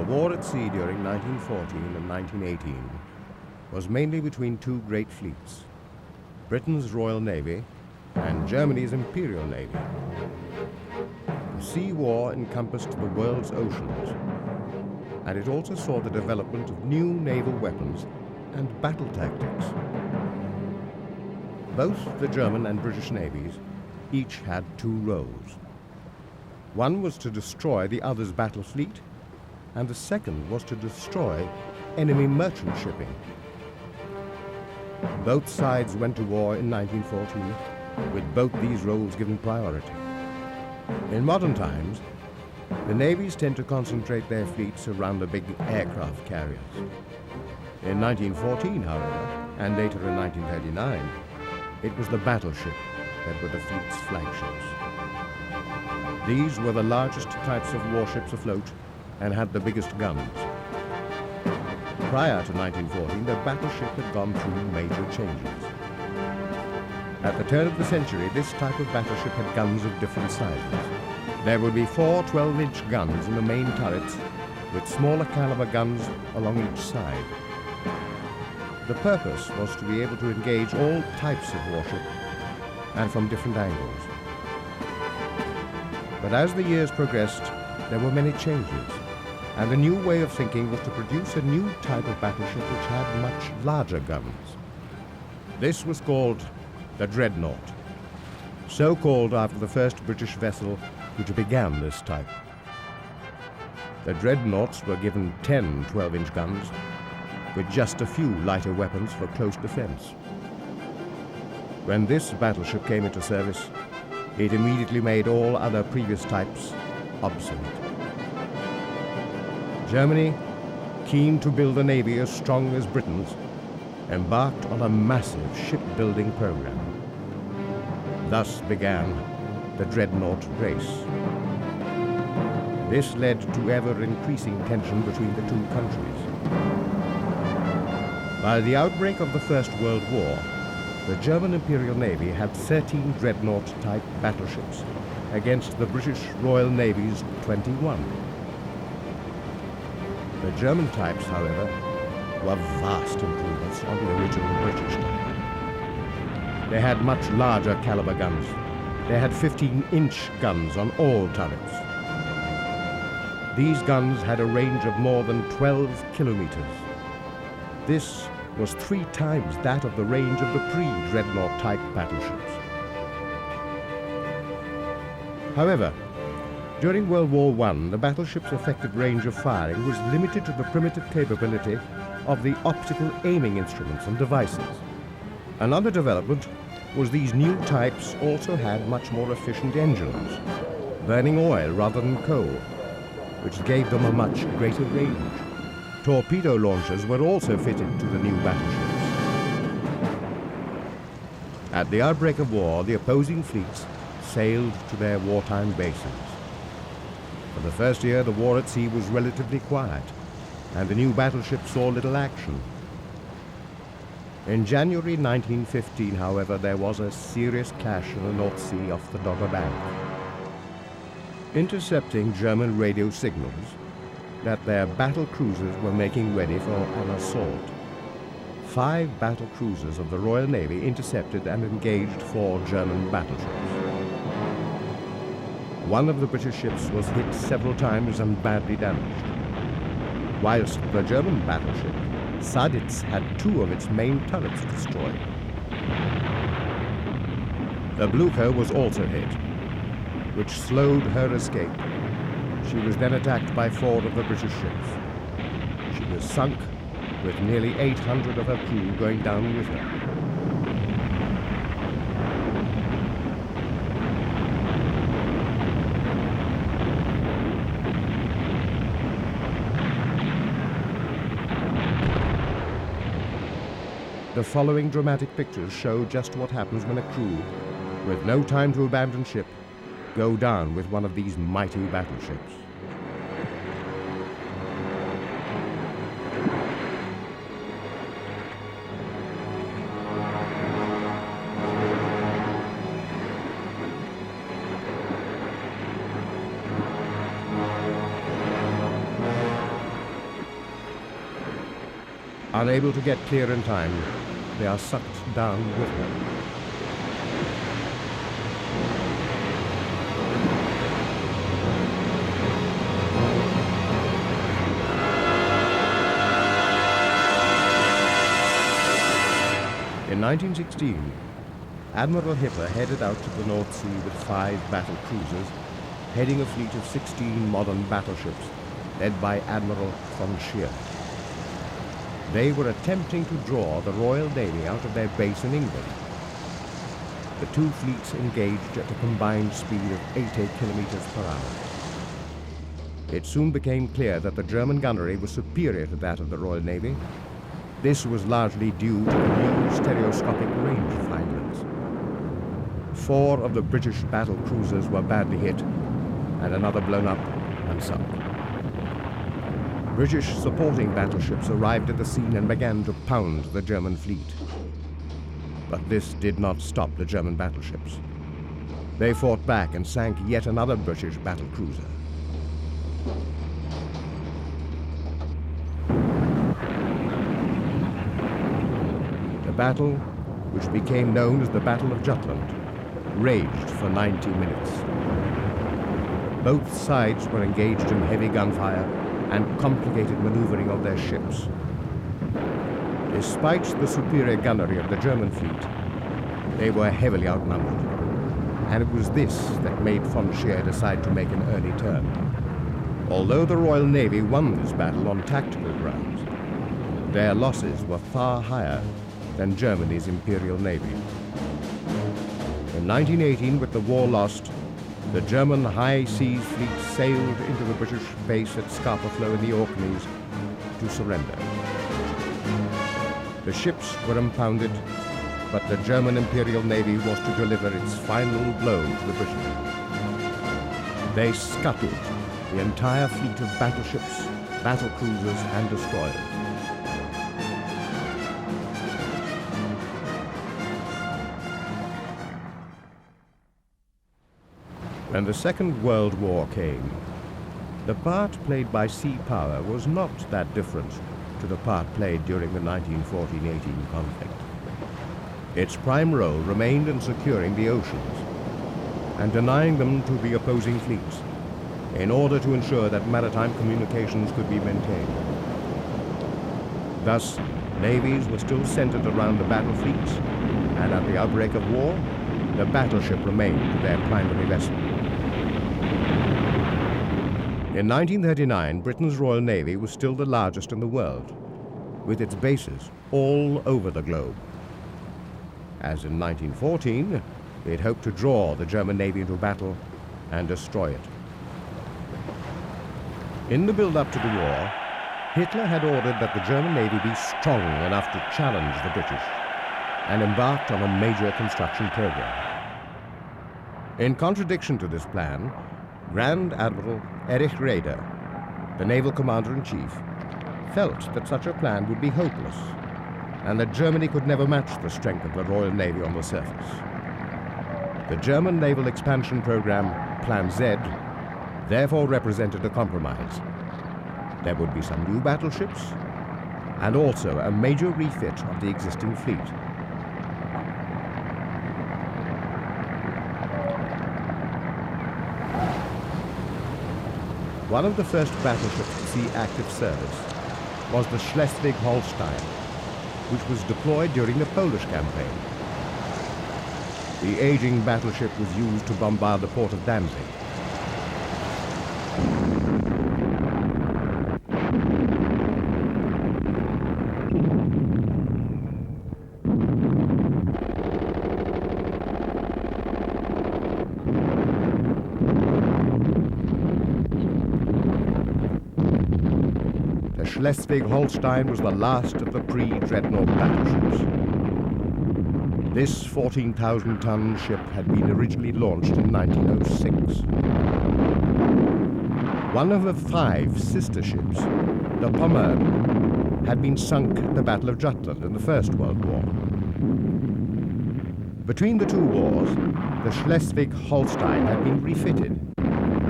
war at sea during 1914 and 1918 was mainly between two great fleets, Britain's Royal Navy and Germany's Imperial Navy. The sea war encompassed the world's oceans, and it also saw the development of new naval weapons and battle tactics. Both the German and British navies each had two roles. One was to destroy the other's battle fleet, and the second was to destroy enemy merchant shipping. Both sides went to war in 1914, with both these roles given priority. In modern times, the navies tend to concentrate their fleets around the big aircraft carriers. In 1914, however, and later in 1939, it was the battleship that were the fleet's flagships. These were the largest types of warships afloat and had the biggest guns. Prior to 1914, the battleship had gone through major changes. At the turn of the century, this type of battleship had guns of different sizes. There would be 4 12-inch guns in the main turrets, with smaller caliber guns along each side. The purpose was to be able to engage all types of warship and from different angles. But as the years progressed, there were many changes, and a new way of thinking was to produce a new type of battleship which had much larger guns. This was called the dreadnought, so called after the first British vessel which began this type. The dreadnoughts were given 10 12-inch guns, with just a few lighter weapons for close defense. When this battleship came into service, it immediately made all other previous types obsolete. Germany, keen to build a navy as strong as Britain's, embarked on a massive shipbuilding program. Thus began the dreadnought race. This led to ever-increasing tension between the two countries. By the outbreak of the First World War, the German Imperial Navy had 13 dreadnought-type battleships against the British Royal Navy's 21. The German types, however, were vast improvements on the original British type. They had much larger caliber guns. They had 15-inch guns on all turrets. These guns had a range of more than 12 kilometers. This was 3 times that of the range of the pre-dreadnought type battleships. However, during World War I, the battleship's effective range of firing was limited to the primitive capability of the optical aiming instruments and devices. Another development was these new types also had much more efficient engines, burning oil rather than coal, which gave them a much greater range. Torpedo launchers were also fitted to the new battleships. At the outbreak of war, the opposing fleets sailed to their wartime bases. For the first year, the war at sea was relatively quiet, and the new battleship saw little action. In January 1915, however, there was a serious clash in the North Sea off the Dogger Bank. Intercepting German radio signals that their battle cruisers were making ready for an assault. 5 battle cruisers of the Royal Navy intercepted and engaged 4 German battleships. One of the British ships was hit several times and badly damaged, whilst the German battleship Tirpitz had 2 of its main turrets destroyed. The Blucher was also hit, which slowed her escape. She was then attacked by 4 of the British ships. She was sunk, with nearly 800 of her crew going down with her. The following dramatic pictures show just what happens when a crew, with no time to abandon ship, go down with one of these mighty battleships. Unable to get clear in time, they are sucked down with her. In 1916, Admiral Hitler headed out to the North Sea with 5 battle cruisers, heading a fleet of 16 modern battleships, led by Admiral von Scheer. They were attempting to draw the Royal Navy out of their base in England. The two fleets engaged at a combined speed of 80 kilometers per hour. It soon became clear that the German gunnery was superior to that of the Royal Navy. This was largely due to the new stereoscopic rangefinders. 4 of the British battle cruisers were badly hit, and another blown up and sunk. British supporting battleships arrived at the scene and began to pound the German fleet. But this did not stop the German battleships. They fought back and sank yet another British battle cruiser. The battle, which became known as the Battle of Jutland, raged for 90 minutes. Both sides were engaged in heavy gunfire and complicated maneuvering of their ships. Despite the superior gunnery of the German fleet, they were heavily outnumbered, and it was this that made von Scheer decide to make an early turn. Although the Royal Navy won this battle on tactical grounds, their losses were far higher than Germany's Imperial Navy. In 1918, with the war lost, the German high seas fleet sailed into the British base at Scapa Flow in the Orkneys to surrender. The ships were impounded, but the German Imperial Navy was to deliver its final blow to the British. They scuttled the entire fleet of battleships, battle cruisers, and destroyers. When the Second World War came, the part played by sea power was not that different to the part played during the 1914-18 conflict. Its prime role remained in securing the oceans and denying them to the opposing fleets in order to ensure that maritime communications could be maintained. Thus, navies were still centered around the battle fleets, and at the outbreak of war, the battleship remained their primary vessel. In 1939, Britain's Royal Navy was still the largest in the world, with its bases all over the globe. As in 1914, it hoped to draw the German Navy into battle and destroy it. In the build-up to the war, Hitler had ordered that the German Navy be strong enough to challenge the British, and embarked on a major construction program. In contradiction to this plan, Grand Admiral Erich Raeder, the naval commander-in-chief, felt that such a plan would be hopeless, and that Germany could never match the strength of the Royal Navy on the surface. The German naval expansion program, Plan Z, therefore represented a compromise. There would be some new battleships, and also a major refit of the existing fleet. One of the first battleships to see active service was the Schleswig-Holstein, which was deployed during the Polish campaign. The aging battleship was used to bombard the port of Danzig. The Schleswig-Holstein was the last of the pre-dreadnought battleships. This 14,000-ton ship had been originally launched in 1906. One of the 5 sister ships, the Pommern, had been sunk at the Battle of Jutland in the First World War. Between the two wars, the Schleswig-Holstein had been refitted,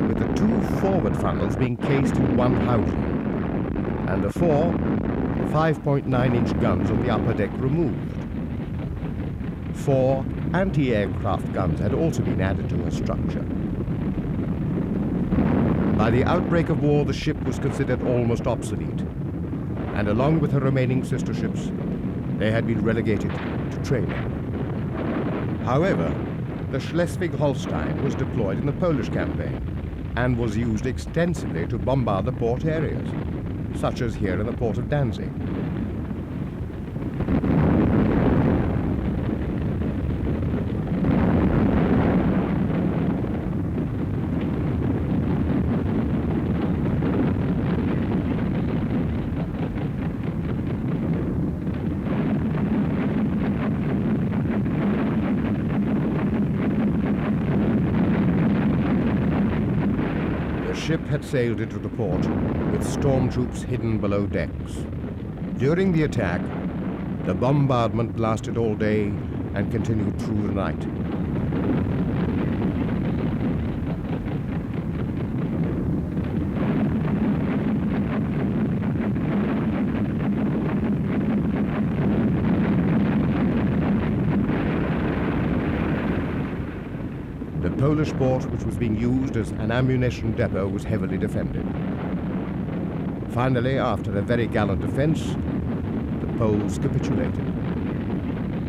with the 2 forward funnels being cased in one housing, and the 4 5.9-inch guns on the upper deck removed. 4 anti-aircraft guns had also been added to her structure. By the outbreak of war, the ship was considered almost obsolete, and along with her remaining sister ships, they had been relegated to training. However, the Schleswig-Holstein was deployed in the Polish campaign and was used extensively to bombard the port areas, such as here in the port of Danzig. The ship had sailed into the port with storm troops hidden below decks. During the attack, the bombardment lasted all day and continued through the night. The Polish port, which was being used as an ammunition depot, was heavily defended. Finally, after a very gallant defense, the Poles capitulated.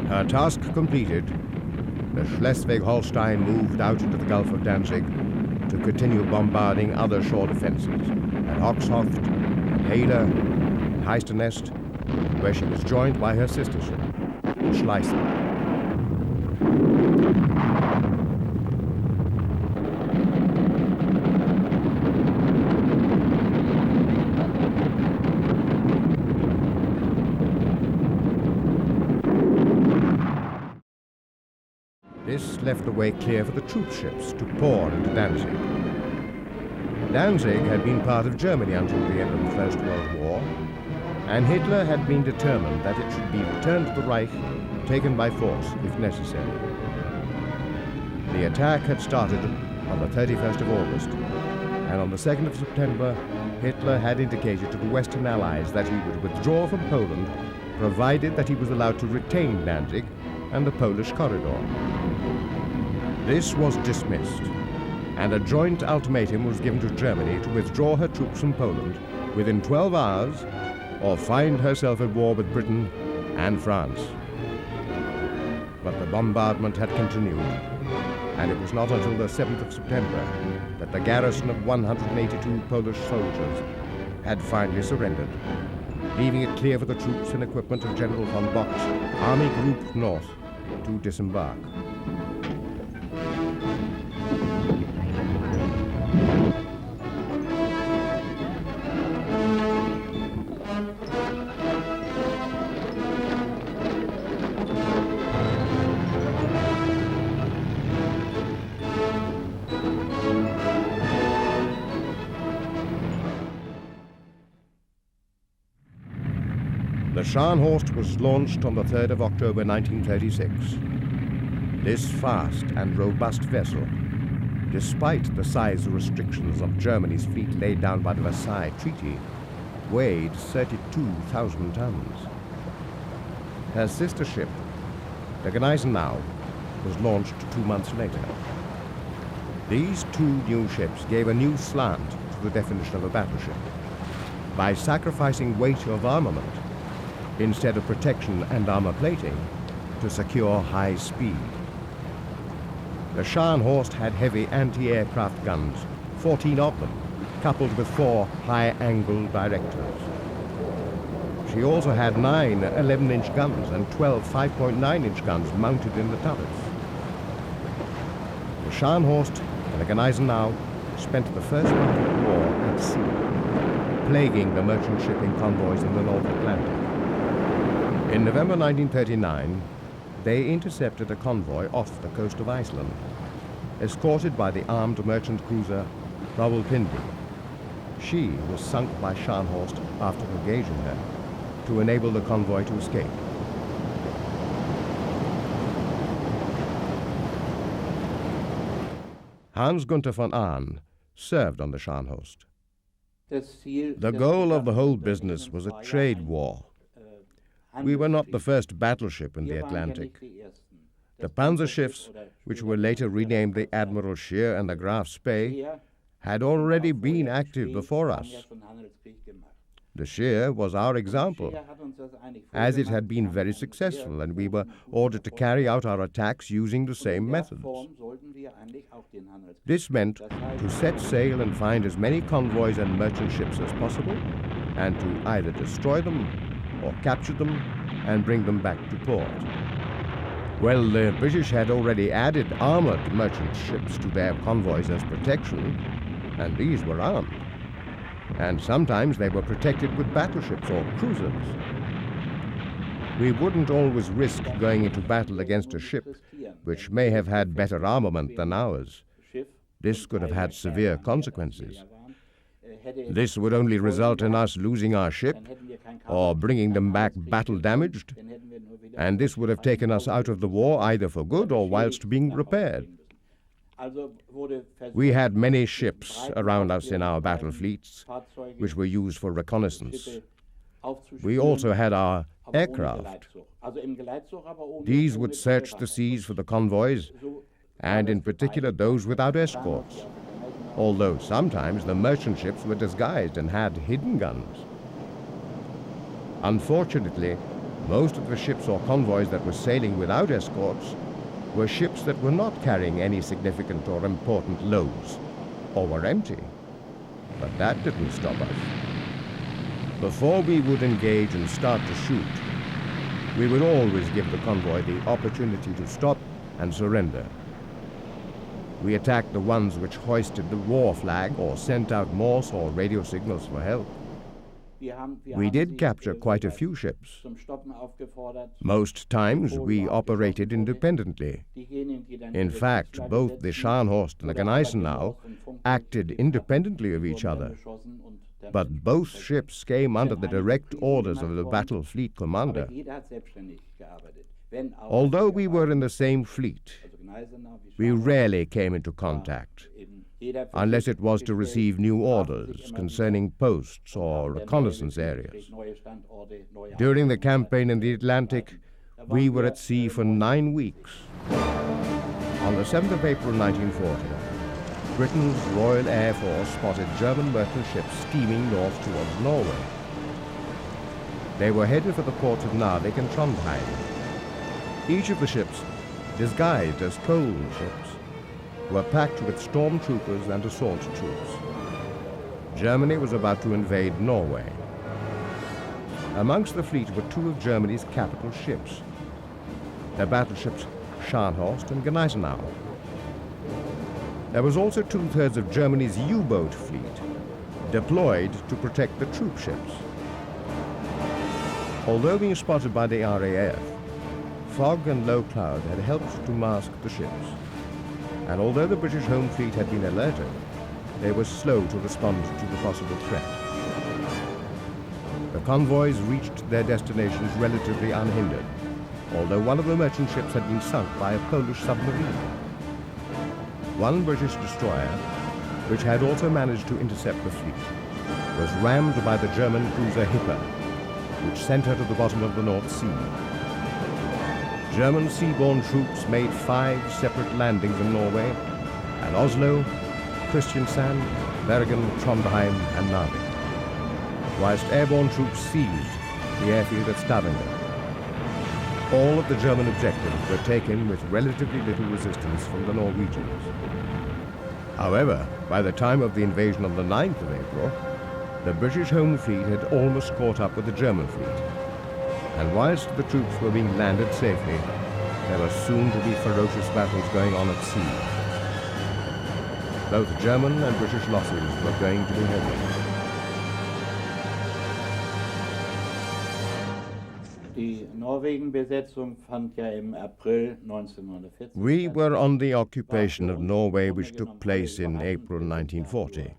Her task completed, the Schleswig-Holstein moved out into the Gulf of Danzig to continue bombarding other shore defenses at Hoxhoft, Haler, and Heistenest, where she was joined by her sister ship, Schleswig. This left the way clear for the troop ships to pour into Danzig. Danzig had been part of Germany until the end of the First World War, and Hitler had been determined that it should be returned to the Reich, taken by force if necessary. The attack had started on the 31st of August, and on the 2nd of September, Hitler had indicated to the Western Allies that he would withdraw from Poland, provided that he was allowed to retain Danzig and the Polish corridor. This was dismissed, and a joint ultimatum was given to Germany to withdraw her troops from Poland within 12 hours or find herself at war with Britain and France. But the bombardment had continued, and it was not until the 7th of September that the garrison of 182 Polish soldiers had finally surrendered, leaving it clear for the troops and equipment of General von Bock's Army Group North to disembark. The Scharnhorst was launched on the 3rd of October 1936. This fast and robust vessel, despite the size restrictions of Germany's fleet laid down by the Versailles Treaty, weighed 32,000 tons. Her sister ship, the Gneisenau, was launched 2 months later. These two new ships gave a new slant to the definition of a battleship by sacrificing weight of armament instead of protection and armor plating to secure high speed. The Scharnhorst had heavy anti-aircraft guns, 14 of them, coupled with 4 high-angle directors. She also had 9 11-inch guns and 12 5.9-inch guns mounted in the turrets. The Scharnhorst and the Gneisenau spent the first part of the war at sea, plaguing the merchant shipping convoys in the North Atlantic. In November 1939, they intercepted a convoy off the coast of Iceland, escorted by the armed merchant cruiser Rawalpindi. She was sunk by Scharnhorst after engaging her to enable the convoy to escape. Hans Gunther von Ahn served on the Scharnhorst. The goal of the whole business was a trade war We were not the first battleship in the Atlantic. The panzer ships, which were later renamed the Admiral Scheer and the Graf Spee, had already been active before us. The Scheer was our example, as it had been very successful, and we were ordered to carry out our attacks using the same methods. This meant to set sail and find as many convoys and merchant ships as possible, and to either destroy them or capture them and bring them back to port. Well, the British had already added armored merchant ships to their convoys as protection, and these were armed. And sometimes they were protected with battleships or cruisers. We wouldn't always risk going into battle against a ship which may have had better armament than ours. This could have had severe consequences. This would only result in us losing our ship or bringing them back battle-damaged, and this would have taken us out of the war either for good or whilst being repaired. We had many ships around us in our battle fleets, which were used for reconnaissance. We also had our aircraft. These would search the seas for the convoys, and in particular those without escorts, although sometimes the merchant ships were disguised and had hidden guns. Unfortunately, most of the ships or convoys that were sailing without escorts were ships that were not carrying any significant or important loads, or were empty. But that didn't stop us. Before we would engage and start to shoot, we would always give the convoy the opportunity to stop and surrender. We attacked the ones which hoisted the war flag or sent out Morse or radio signals for help. We did capture quite a few ships. Most times we operated independently. In fact, both the Scharnhorst and the Gneisenau acted independently of each other. But both ships came under the direct orders of the battle fleet commander. Although we were in the same fleet, we rarely came into contact, unless it was to receive new orders concerning posts or reconnaissance areas. During the campaign in the Atlantic, we were at sea for 9 weeks. On the 7th of April 1940, Britain's Royal Air Force spotted German merchant ships steaming north towards Norway. They were headed for the ports of Narvik and Trondheim. Each of the ships, disguised as coal ships, were packed with stormtroopers and assault troops. Germany was about to invade Norway. Amongst the fleet were 2 of Germany's capital ships, the battleships Scharnhorst and Gneisenau. There was also 2/3 of Germany's U-boat fleet, deployed to protect the troop ships. Although being spotted by the RAF, fog and low cloud had helped to mask the ships. And although the British Home Fleet had been alerted, they were slow to respond to the possible threat. The convoys reached their destinations relatively unhindered, although one of the merchant ships had been sunk by a Polish submarine. One British destroyer, which had also managed to intercept the fleet, was rammed by the German cruiser Hipper, which sent her to the bottom of the North Sea. German seaborne troops made 5 separate landings in Norway, at Oslo, Kristiansand, Bergen, Trondheim and Narvik, whilst airborne troops seized the airfield at Stavanger. All of the German objectives were taken with relatively little resistance from the Norwegians. However, by the time of the invasion on the 9th of April, the British Home Fleet had almost caught up with the German fleet. And whilst the troops were being landed safely, there were soon to be ferocious battles going on at sea. Both German and British losses were going to be heavy. We were on the occupation of Norway, which took place in April 1940.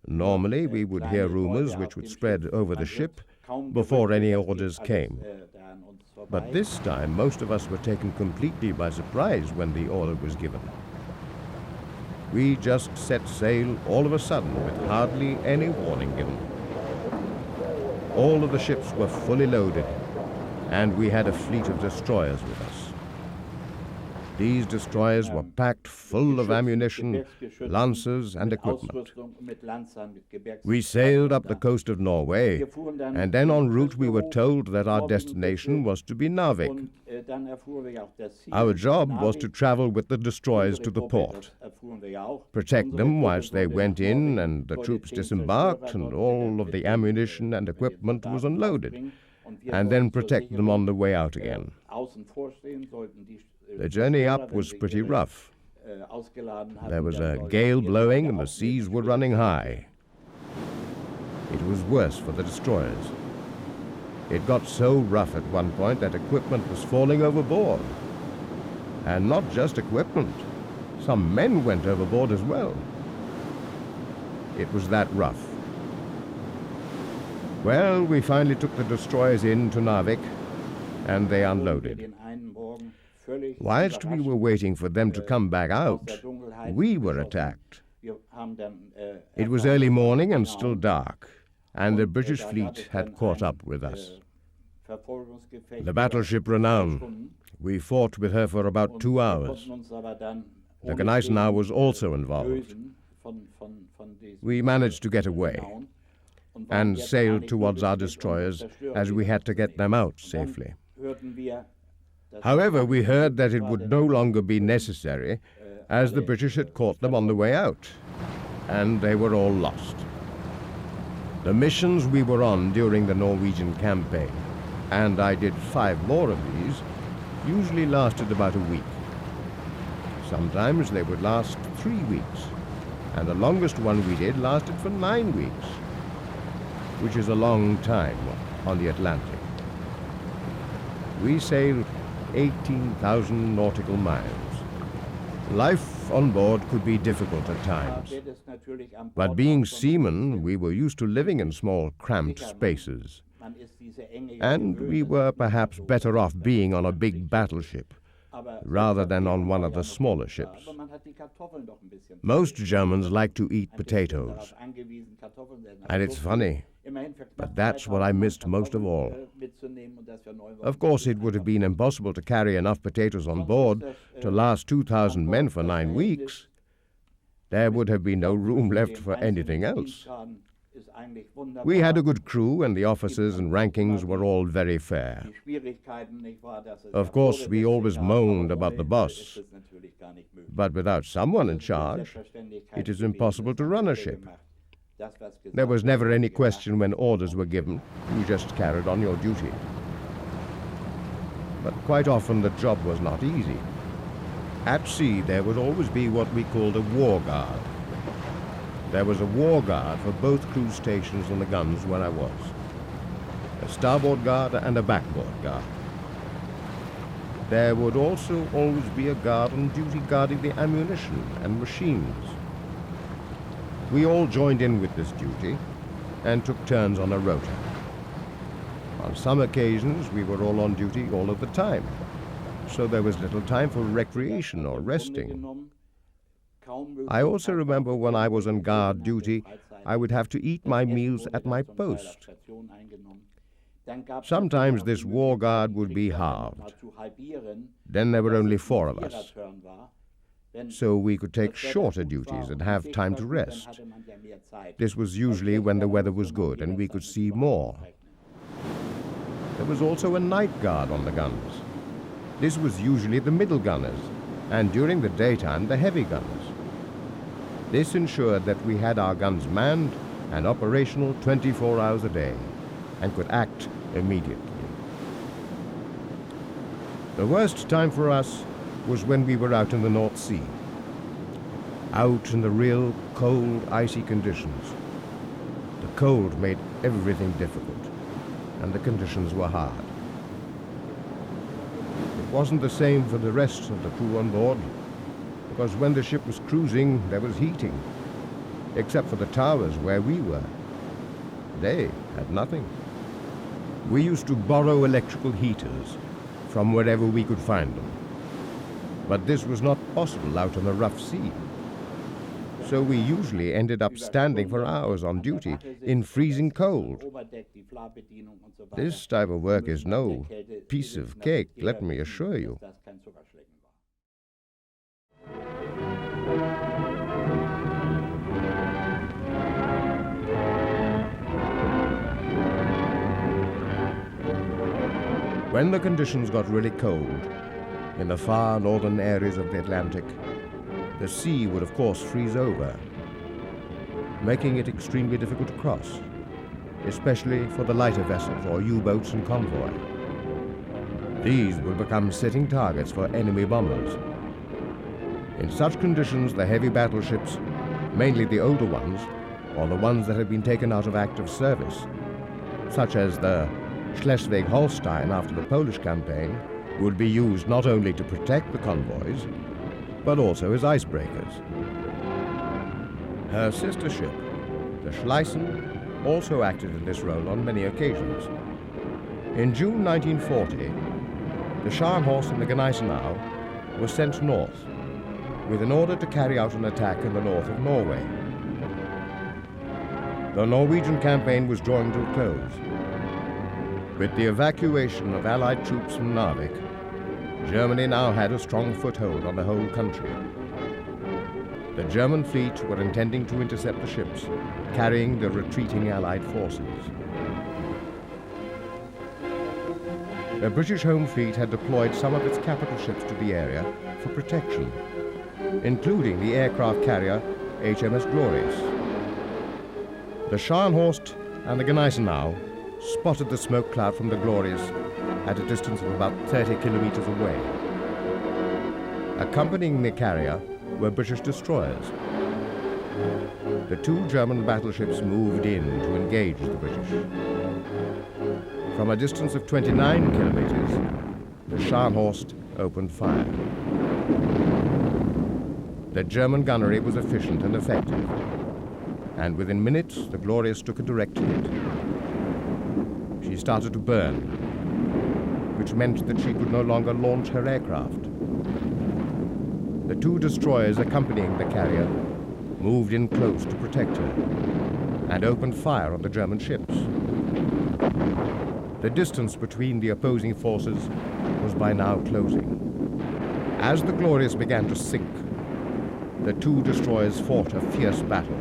Normally, we would hear rumors which would spread over the ship before any orders came. But this time, most of us were taken completely by surprise when the order was given. We just set sail all of a sudden with hardly any warning given. all of the ships were fully loaded, and we had a fleet of destroyers with us. These destroyers were packed full of ammunition, lancers, and equipment. We sailed up the coast of Norway, and then en route we were told that our destination was to be Narvik. Our job was to travel with the destroyers to the port, protect them whilst they went in and the troops disembarked and all of the ammunition and equipment was unloaded, and then protect them on the way out again. The journey up was pretty rough. There was a gale blowing and the seas were running high. It was worse for the destroyers. It got so rough at one point that equipment was falling overboard. And not just equipment. Some men went overboard as well. It was that rough. Well, we finally took the destroyers in to Narvik, and they unloaded. Whilst we were waiting for them to come back out, we were attacked. It was early morning and still dark, and the British fleet had caught up with us. The battleship Renown, we fought with her for about 2 hours. The Gneisenau was also involved. We managed to get away and sailed towards our destroyers as we had to get them out safely. However, we heard that it would no longer be necessary as the British had caught them on the way out, and they were all lost. The missions we were on during the Norwegian campaign, and I did 5 more of these, usually lasted about a week. Sometimes they would last 3 weeks, and the longest one we did lasted for 9 weeks, which is a long time on the Atlantic. We sailed 18,000 nautical miles. Life on board could be difficult at times, but being seamen, we were used to living in small, cramped spaces, and we were perhaps better off being on a big battleship rather than on one of the smaller ships. Most Germans like to eat potatoes, and it's funny, but that's what I missed most of all. Of course, it would have been impossible to carry enough potatoes on board to last 2,000 men for 9 weeks. There would have been no room left for anything else. We had a good crew, and the officers and rankings were all very fair. Of course, we always moaned about the boss, but without someone in charge, it is impossible to run a ship. There was never any question when orders were given. You just carried on your duty. But quite often the job was not easy. At sea, there would always be what we called a war guard. There was a war guard for both cruise stations and the guns where I was. A starboard guard and a backboard guard. There would also always be a guard on duty guarding the ammunition and machines. We all joined in with this duty and took turns on a rota. On some occasions, we were all on duty all of the time, so there was little time for recreation or resting. I also remember when I was on guard duty, I would have to eat my meals at my post. Sometimes this war guard would be halved. Then there were only 4 of us, so we could take shorter duties and have time to rest. This was usually when the weather was good and we could see more. There was also a night guard on the guns. This was usually the middle gunners, and during the daytime the heavy gunners. This ensured that we had our guns manned and operational 24 hours a day and could act immediately. The worst time for us was when we were out in the North Sea, out in the real cold, icy conditions. The cold made everything difficult, and the conditions were hard. It wasn't the same for the rest of the crew on board, because when the ship was cruising, there was heating, except for the towers where we were. They had nothing. We used to borrow electrical heaters from wherever we could find them, but this was not possible out on the rough sea. so we usually ended up standing for hours on duty in freezing cold. This type of work is no piece of cake, let me assure you. When the conditions got really cold, in the far northern areas of the Atlantic, the sea would of course freeze over, making it extremely difficult to cross, especially for the lighter vessels or U-boats and convoy. These would become sitting targets for enemy bombers. In such conditions, the heavy battleships, mainly the older ones, or the ones that had been taken out of active service, such as the Schleswig-Holstein after the Polish campaign, would be used not only to protect the convoys, but also as icebreakers. Her sister ship, the Schleswig, also acted in this role on many occasions. In June 1940, the Scharnhorst and the Gneisenau were sent north with an order to carry out an attack in the north of Norway. The Norwegian campaign was drawing to a close. With the evacuation of Allied troops from Narvik, Germany now had a strong foothold on the whole country. The German fleet were intending to intercept the ships carrying the retreating Allied forces. The British Home Fleet had deployed some of its capital ships to the area for protection, including the aircraft carrier HMS Glorious. The Scharnhorst and the Gneisenau spotted the smoke cloud from the Glorious at a distance of about 30 kilometers away. Accompanying the carrier were British destroyers. The two German battleships moved in to engage the British. From a distance of 29 kilometers, the Scharnhorst opened fire. The German gunnery was efficient and effective, and within minutes the Glorious took a direct hit. She started to burn, which meant that she could no longer launch her aircraft. The two destroyers accompanying the carrier moved in close to protect her and opened fire on the German ships. The distance between the opposing forces was by now closing. As the Glorious began to sink, the two destroyers fought a fierce battle.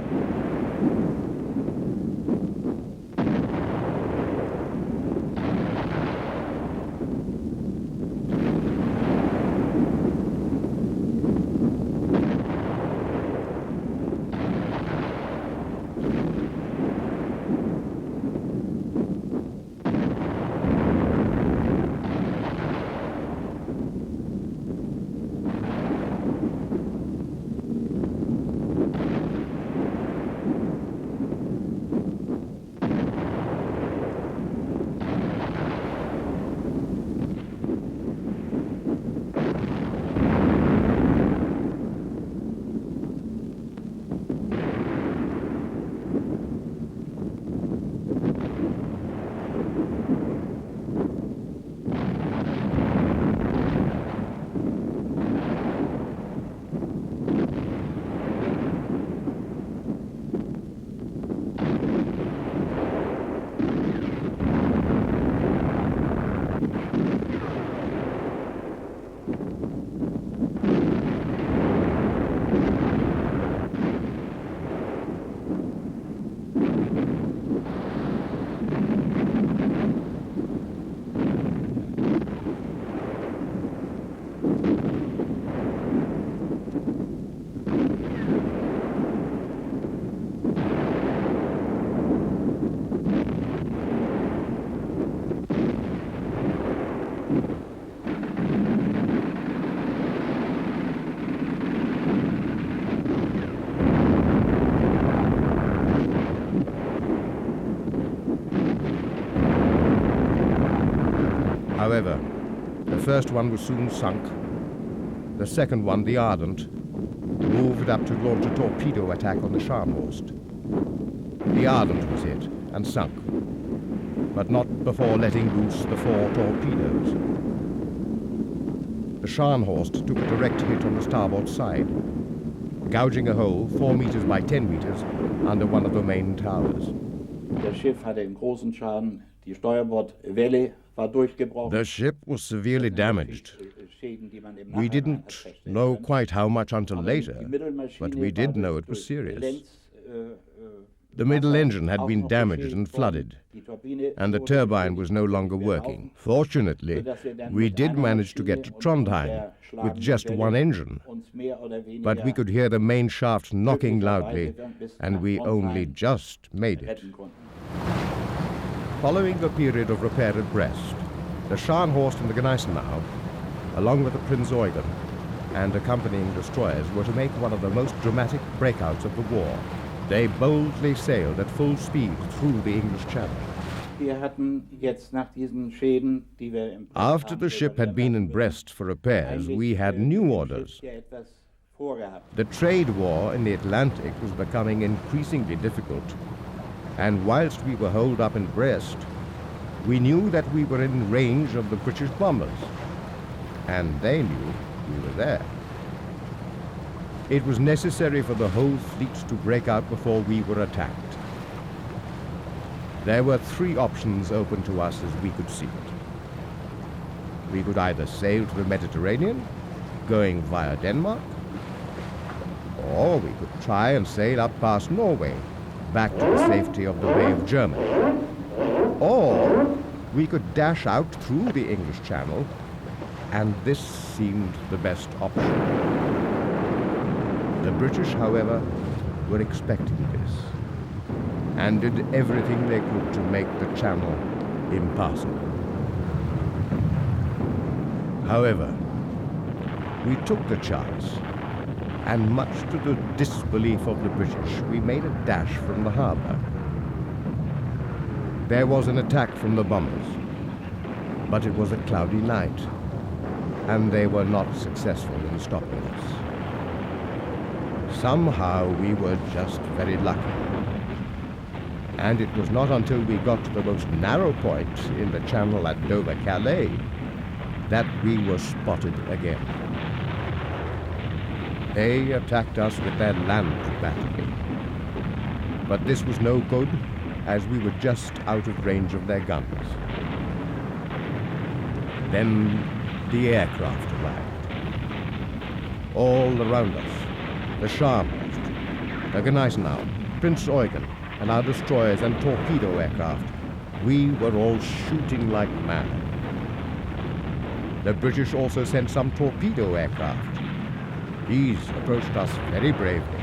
However, the first one was soon sunk. The second one, the Ardent, moved up to launch a torpedo attack on the Scharnhorst. The Ardent was hit and sunk, but not before letting loose the 4 torpedoes. The Scharnhorst took a direct hit on the starboard side. gouging a hole 4 meters by 10 meters under one of the main towers. Das Schiff hatte einen großen Schaden. Die Steuerbordwelle war durchgebrochen. The ship was severely damaged. We didn't know quite how much until later, but we did know it was serious. The middle engine had been damaged and flooded, and the turbine was no longer working. Fortunately, we did manage to get to Trondheim with just one engine, but we could hear the main shaft knocking loudly, and we only just made it. Following the period of repair at Brest, the Scharnhorst and the Gneisenau, along with the Prinz Eugen and accompanying destroyers, were to make one of the most dramatic breakouts of the war. They boldly sailed at full speed through the English Channel. After the ship had been in Brest for repairs, we had new orders. The trade war in the Atlantic was becoming increasingly difficult, and whilst we were holed up in Brest, we knew that we were in range of the British bombers, and they knew we were there. It was necessary for the whole fleet to break out before we were attacked. There were 3 options open to us as we could see it. We could either sail to the Mediterranean, going via Denmark, or we could try and sail up past Norway, back to the safety of the Bay of Germany. Or we could dash out through the English Channel, and this seemed the best option. The British, however, were expecting this, and did everything they could to make the channel impassable. However, we took the chance, and much to the disbelief of the British, we made a dash from the harbour. There was an attack from the bombers, but it was a cloudy night, and they were not successful in stopping us. Somehow we were just very lucky. And it was not until we got to the most narrow point in the channel at Dover-Calais that we were spotted again. They attacked us with their land battery. But this was no good, as we were just out of range of their guns. Then the aircraft arrived. All around us, the Scharnhorst, the Gneisenau, Prinz Eugen, and our destroyers and torpedo aircraft, we were all shooting like mad. The British also sent some torpedo aircraft. These approached us very bravely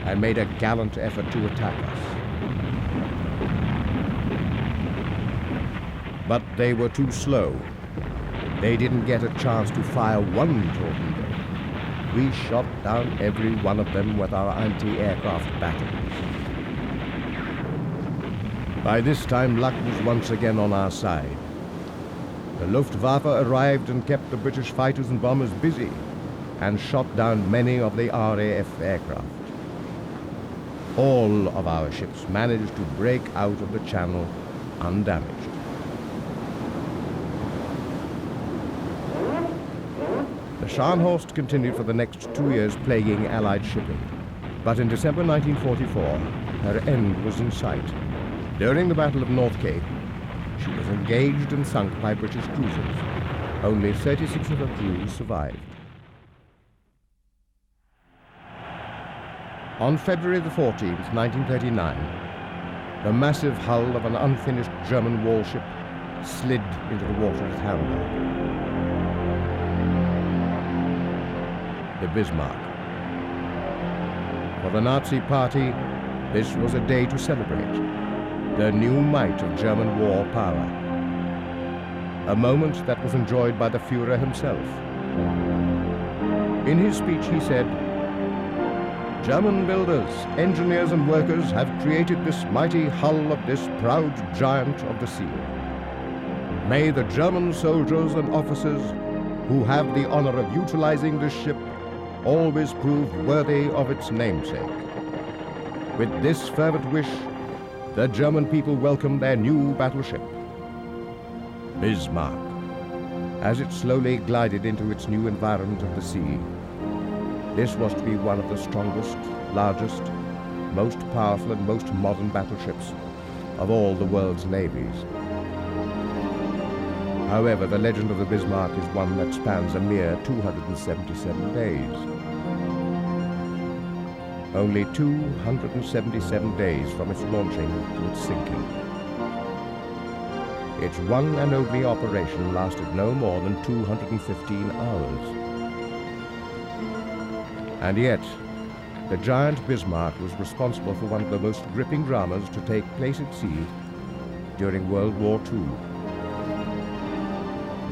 and made a gallant effort to attack us. But they were too slow. They didn't get a chance to fire one torpedo. We shot down every one of them with our anti-aircraft batteries. By this time, luck was once again on our side. The Luftwaffe arrived and kept the British fighters and bombers busy, and shot down many of the RAF aircraft. All of our ships managed to break out of the channel undamaged. The Scharnhorst continued for the next 2 years plaguing Allied shipping, but in December 1944, her end was in sight. During the Battle of North Cape, she was engaged and sunk by British cruisers. Only 36 of her crew survived. On February the 14th, 1939, the massive hull of an unfinished German warship slid into the water at Hamburg. The Bismarck. For the Nazi Party, this was a day to celebrate the new might of German war power. A moment that was enjoyed by the Führer himself. In his speech he said, "German builders, engineers and workers have created this mighty hull of this proud giant of the sea. May the German soldiers and officers who have the honor of utilizing this ship always prove worthy of its namesake." With this fervent wish, the German people welcomed their new battleship, Bismarck, as it slowly glided into its new environment of the sea. This was to be one of the strongest, largest, most powerful and most modern battleships of all the world's navies. However, the legend of the Bismarck is one that spans a mere 277 days. Only 277 days from its launching to its sinking. Its one and only operation lasted no more than 215 hours. And yet, the giant Bismarck was responsible for one of the most gripping dramas to take place at sea during World War II.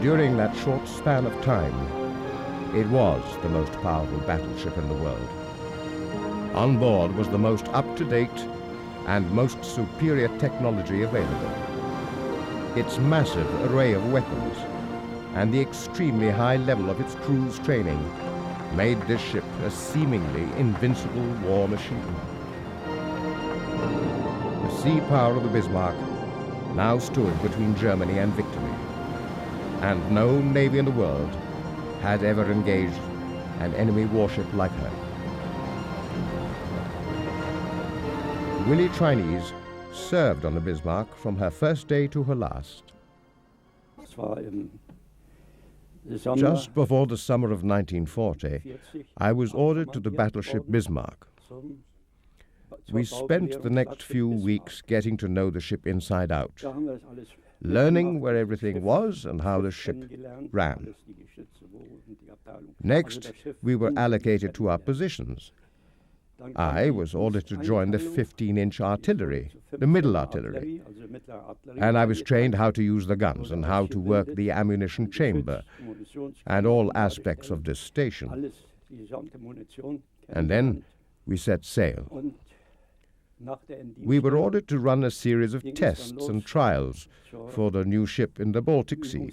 During that short span of time, it was the most powerful battleship in the world. On board was the most up-to-date and most superior technology available. Its massive array of weapons and the extremely high level of its crew's training made this ship a seemingly invincible war machine. The sea power of the Bismarck now stood between Germany and victory, and no navy in the world had ever engaged an enemy warship like her. Willie Chinese served on the Bismarck from her first day to her last. Just before the summer of 1940, I was ordered to the battleship Bismarck. We spent the next few weeks getting to know the ship inside out, learning where everything was and how the ship ran. Next, we were allocated to our positions. I was ordered to join the 15-inch artillery, the middle artillery, and I was trained how to use the guns and how to work the ammunition chamber and all aspects of this station. And then we set sail. We were ordered to run a series of tests and trials for the new ship in the Baltic Sea.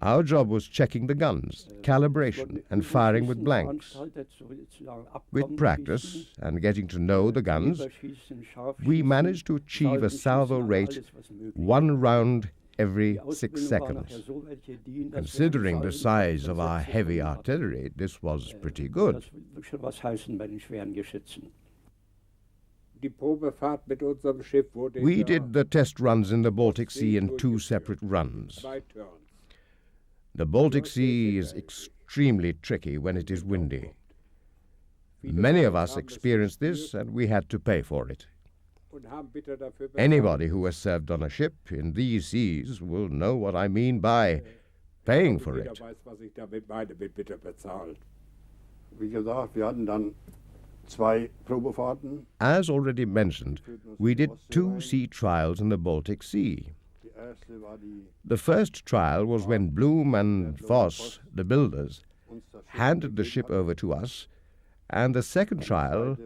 Our job was checking the guns, calibration, and firing with blanks. With practice and getting to know the guns, we managed to achieve a salvo rate 1 round every 6 seconds. Considering the size of our heavy artillery, this was pretty good. We did the test runs in the Baltic Sea in 2 separate runs. The Baltic Sea is extremely tricky when it is windy. Many of us experienced this, and we had to pay for it. Anybody who has served on a ship in these seas will know what I mean by paying for it. As already mentioned, we did 2 sea trials in the Baltic Sea. The first trial was when Blum and Voss, the builders, handed the ship over to us, and the second trial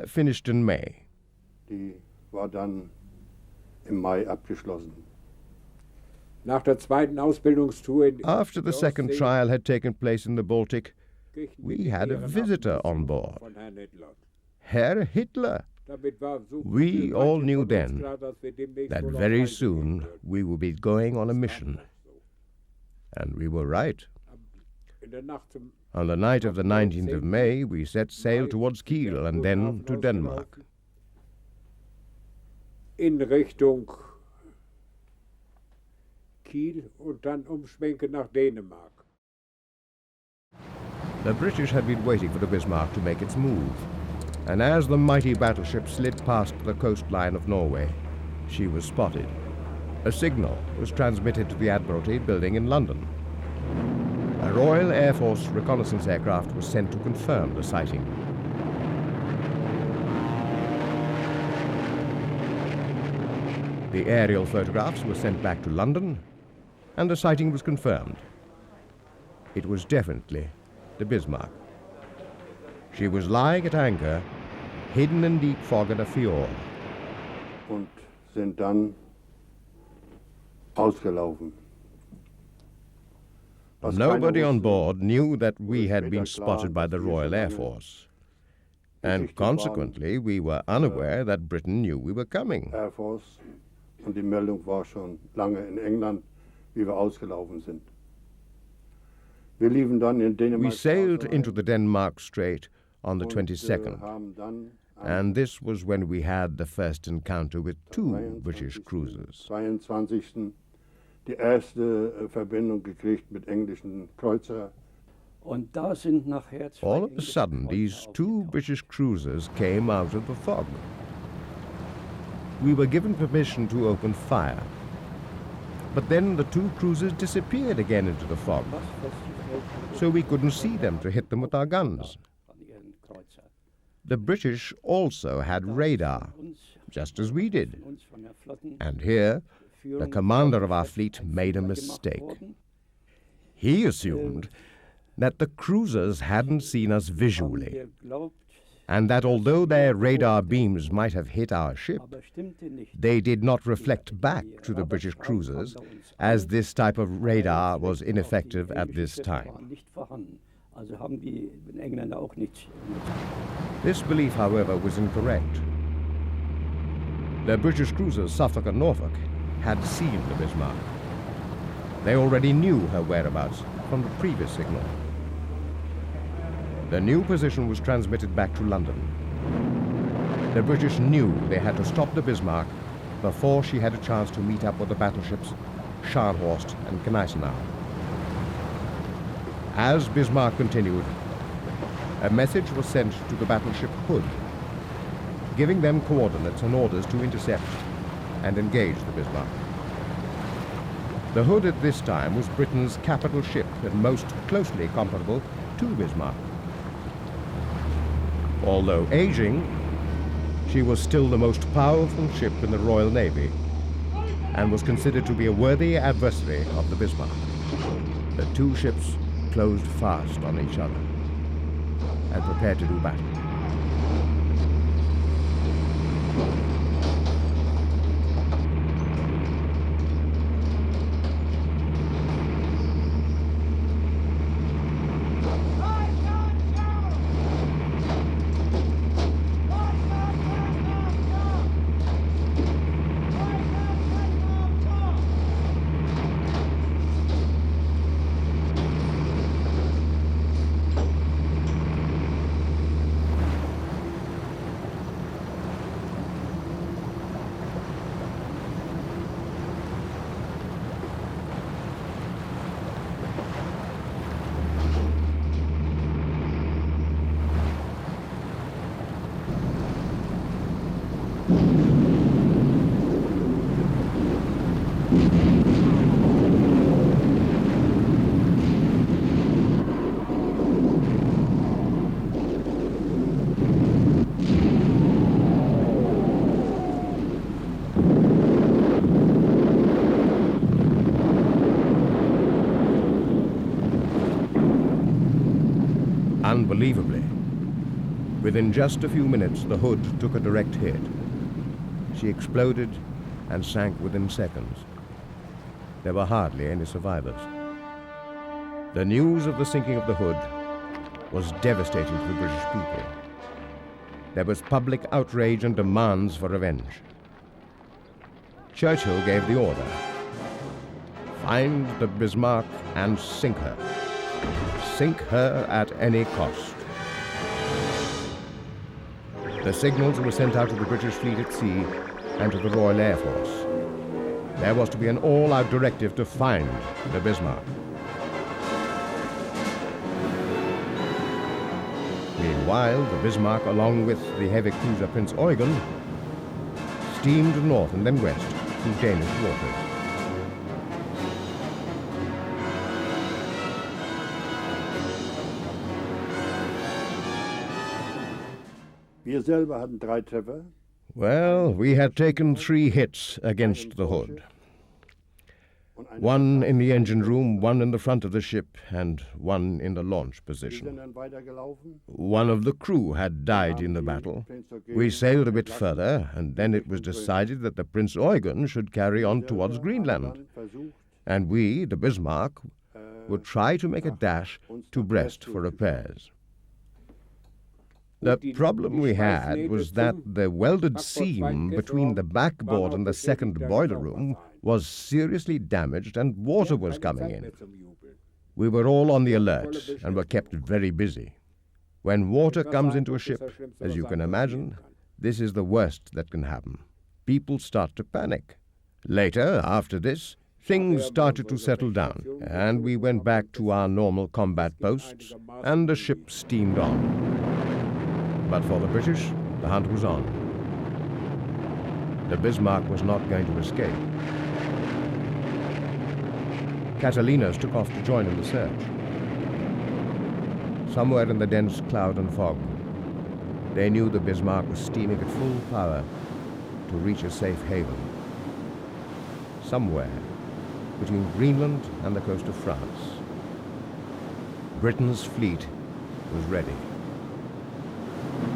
finished in May. After the second trial had taken place in the Baltic, we had a visitor on board, Herr Hitler. We all knew then that very soon we would be going on a mission. And we were right. On the night of the 19th of May, we set sail towards Kiel and then to Denmark. In Richtung Kiel und dann umschwenken nach Dänemark. The British had been waiting for the Bismarck to make its move, and as the mighty battleship slid past the coastline of Norway, she was spotted. A signal was transmitted to the Admiralty building in London. A Royal Air Force reconnaissance aircraft was sent to confirm the sighting. The aerial photographs were sent back to London, and the sighting was confirmed. It was definitely the Bismarck. She was lying at anchor, hidden in deep fog in a fjord. Und sind dann ausgelaufen. Nobody on board knew that we had been spotted by the Royal Air Force, and consequently we were unaware that Britain knew we were coming. Air Force, und die Meldung war schon lange in England, wie wir ausgelaufen sind. Wir liefen dann in Dänemark. We sailed into the Denmark Strait on the und, 22nd, haben dann am and this was when we had the first encounter with two British cruisers. 22. die erste Verbindung gekriegt mit englischen Kreuzer. Und da sind nachher zwei All of a englische sudden, these Kreuzer two aufgetaucht. British cruisers came out of the fog. We were given permission to open fire, but then the two cruisers disappeared again into the fog, Was festgestellt wurde, so we couldn't see them to hit them with our guns. von ihren Kreuzer. The British also had radar, Uns, just as we did. uns von der Flotten- And here, the commander of our fleet made a mistake. He assumed that the cruisers hadn't seen us visually, Wir glaubt, and that although their radar beams might have hit our ship, aber stimmte nicht. they did not reflect back to the British cruisers, as this type of radar was ineffective at this time. Waren nicht vorhanden. Also haben die Engländer auch nicht. This belief, however, was incorrect. The British cruisers Suffolk and Norfolk had seen the Bismarck. They already knew her whereabouts from the previous signal. The new position was transmitted back to London. The British knew they had to stop the Bismarck before she had a chance to meet up with the battleships Scharnhorst and Gneisenau. As Bismarck continued, a message was sent to the battleship Hood, giving them coordinates and orders to intercept and engage the Bismarck. The Hood at this time was Britain's capital ship and most closely comparable to Bismarck. Although aging, she was still the most powerful ship in the Royal Navy and was considered to be a worthy adversary of the Bismarck. The two ships closed fast on each other and prepared to do battle. Unbelievably, within just a few minutes, the Hood took a direct hit. She exploded and sank within seconds. There were hardly any survivors. The news of the sinking of the Hood was devastating to the British people. There was public outrage and demands for revenge. Churchill gave the order: find the Bismarck and sink her. Sink her at any cost. The signals were sent out to the British fleet at sea and to the Royal Air Force. There was to be an all-out directive to find the Bismarck. Meanwhile, the Bismarck, along with the heavy cruiser Prince Eugen, steamed north and then west through Danish waters. Wir selber hatten 3 Treffer. Well, we had taken 3 hits against the Hood. One in the engine room, one in the front of the ship, and one in the launch Wir sind position. dann weitergelaufen. One of the crew had died in the battle. We sailed a bit further, and then it was decided that the Prince Eugen should carry on towards Greenland, and we, the Bismarck, would try to make a dash to Brest for repairs. The problem we had was that the welded seam between the backboard and the second boiler room was seriously damaged and water was coming in. We were all on the alert and were kept very busy. When water comes into a ship, as you can imagine, this is the worst that can happen. People start to panic. Later, after this, things started to settle down, and we went back to our normal combat posts, and the ship steamed on. But for the British, the hunt was on. The Bismarck was not going to escape. Catalinas took off to join in the search. Somewhere in the dense cloud and fog, they knew the Bismarck was steaming at full power to reach a safe haven. Somewhere between Greenland and the coast of France, Britain's fleet was ready.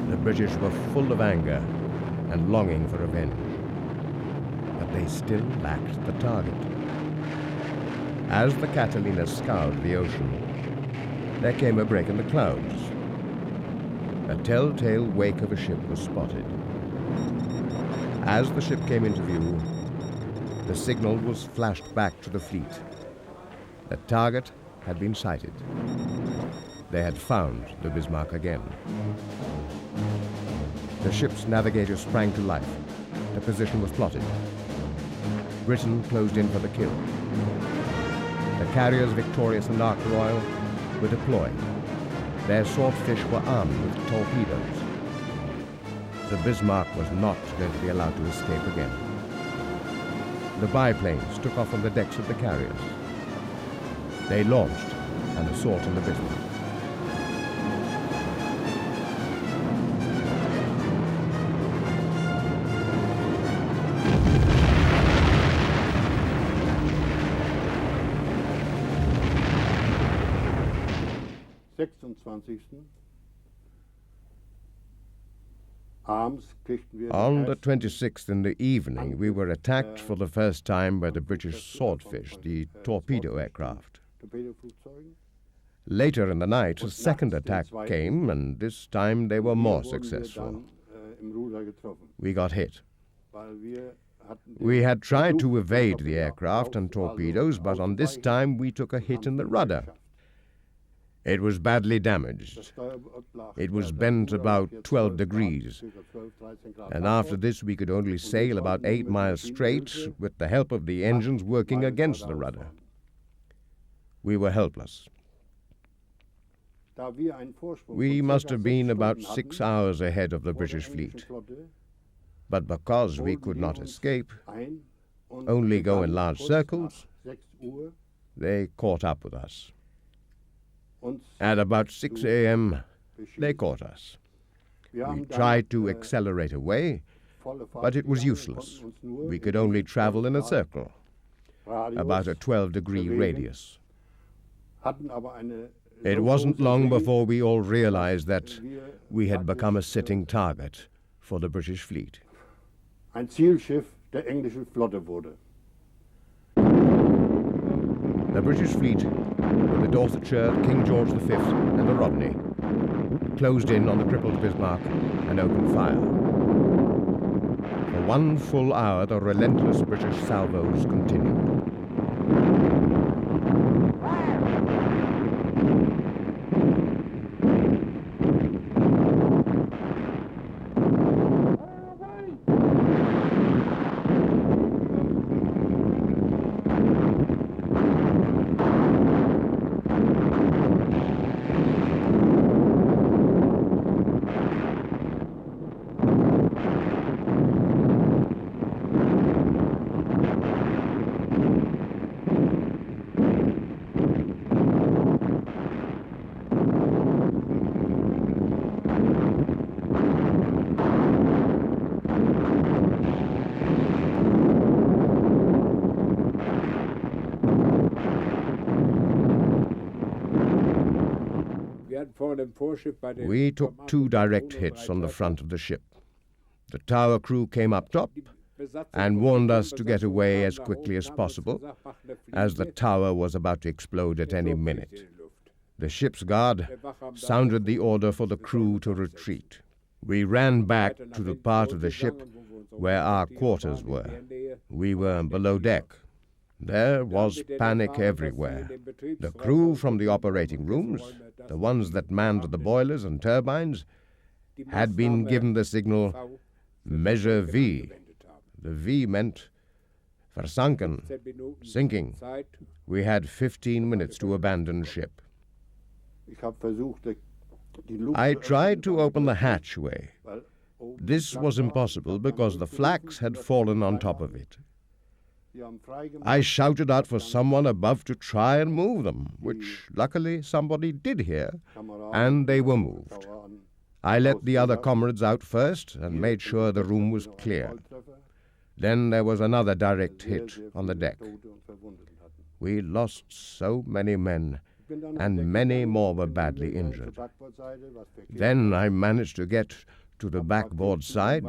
The British were full of anger and longing for revenge, but they still lacked the target. As the Catalina scoured the ocean, there came a break in the clouds. A telltale wake of a ship was spotted. As the ship came into view, the signal was flashed back to the fleet. The target had been sighted. They had found the Bismarck again. The ship's navigator sprang to life. The position was plotted. Britain closed in for the kill. The carriers Victorious and Ark Royal were deployed. Their swordfish were armed with torpedoes. The Bismarck was not going to be allowed to escape again. The biplanes took off from the decks of the carriers. They launched an assault on the Bismarck. On the 26th in the evening, we were attacked for the first time by the British Swordfish, the torpedo aircraft. Later in the night, a second attack came, and this time they were more successful. We got hit. We had tried to evade the aircraft and torpedoes, but on this time we took a hit in the rudder. It was badly damaged. It was bent about 12 degrees, and after this we could only sail about 8 miles straight with the help of the engines working against the rudder. We were helpless. We must have been about 6 hours ahead of the British fleet, but because we could not escape, only go in large circles, they caught up with us. At about 6 a.m., they caught us. We tried to accelerate away, but it was useless. We could only travel in a circle, about a 12-degree radius. It wasn't long before we all realized that we had become a sitting target for the British fleet. Ein Zielschiff der englischen Flotte wurde. The British fleet, with the Dorsetshire, King George V, and the Rodney, closed in on the crippled Bismarck and opened fire. For 1 full hour, the relentless British salvos continued. We took 2 direct hits on the front of the ship. The tower crew came up top and warned us to get away as quickly as possible, as the tower was about to explode at any minute. The ship's guard sounded the order for the crew to retreat. We ran back to the part of the ship where our quarters were. We were below deck. There was panic everywhere. The crew from the operating rooms, the ones that manned the boilers and turbines, had been given the signal Measure V. The V meant versunken, sinking. We had 15 minutes to abandon ship. I tried to open the hatchway. This was impossible because the flax had fallen on top of it. I shouted out for someone above to try and move them, which luckily somebody did hear, and they were moved. I let the other comrades out first and made sure the room was clear. Then there was another direct hit on the deck. We lost so many men, and many more were badly injured. Then I managed to get to the backboard side.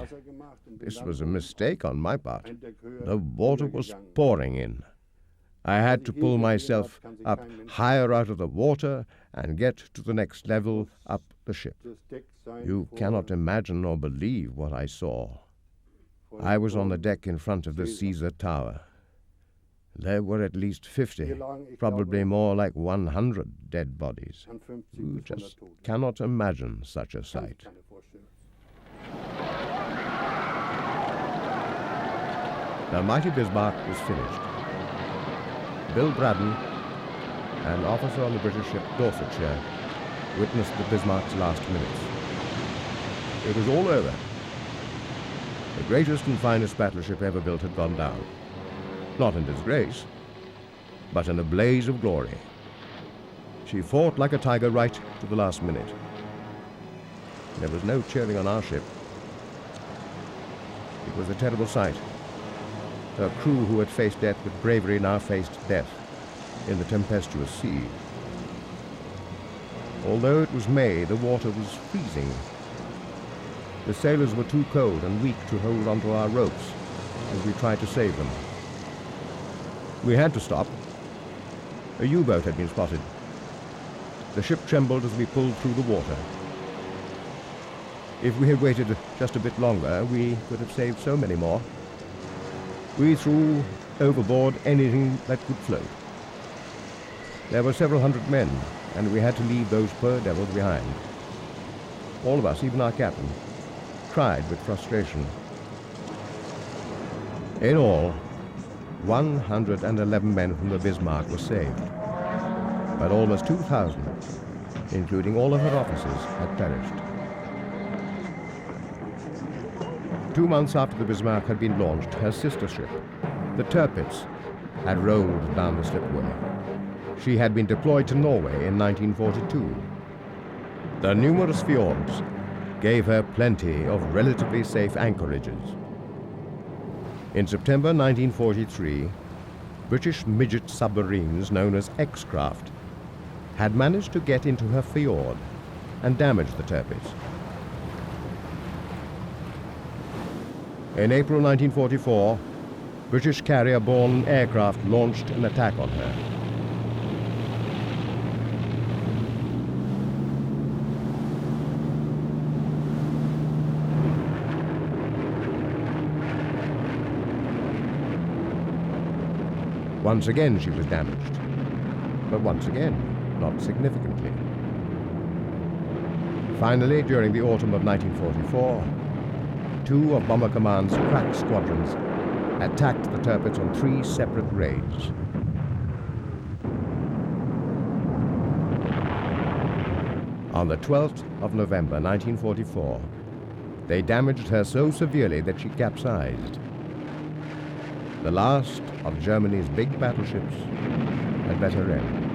This was a mistake on my part. The water was pouring in. I had to pull myself up higher out of the water and get to the next level up the ship. You cannot imagine or believe what I saw. I was on the deck in front of the Caesar Tower. There were at least 50, probably more like 100 dead bodies. You just cannot imagine such a sight. The mighty Bismarck was finished. Bill Braddon, an officer on the British ship Dorsetshire, witnessed the Bismarck's last minutes. It was all over. The greatest and finest battleship ever built had gone down. Not in disgrace, but in a blaze of glory. She fought like a tiger right to the last minute. There was no cheering on our ship. It was a terrible sight. Her crew who had faced death with bravery now faced death in the tempestuous sea. Although it was May, the water was freezing. The sailors were too cold and weak to hold onto our ropes as we tried to save them. We had to stop. A U-boat had been spotted. The ship trembled as we pulled through the water. If we had waited just a bit longer, we could have saved so many more. We threw overboard anything that could float. There were several hundred men, and we had to leave those poor devils behind. All of us, even our captain, cried with frustration. In all, 111 men from the Bismarck were saved, but almost 2,000, including all of her officers, had perished. 2 months after the Bismarck had been launched, her sister ship, the Tirpitz, had rolled down the slipway. She had been deployed to Norway in 1942. The numerous fjords gave her plenty of relatively safe anchorages. In September 1943, British midget submarines known as X-craft had managed to get into her fjord and damage the Tirpitz. In April 1944, British carrier-borne aircraft launched an attack on her. Once again she was damaged, but once again, not significantly. Finally, during the autumn of 1944, 2 of Bomber Command's crack squadrons attacked the Tirpitz on 3 separate raids. On the 12th of November 1944, they damaged her so severely that she capsized. The last of Germany's big battleships had met her end.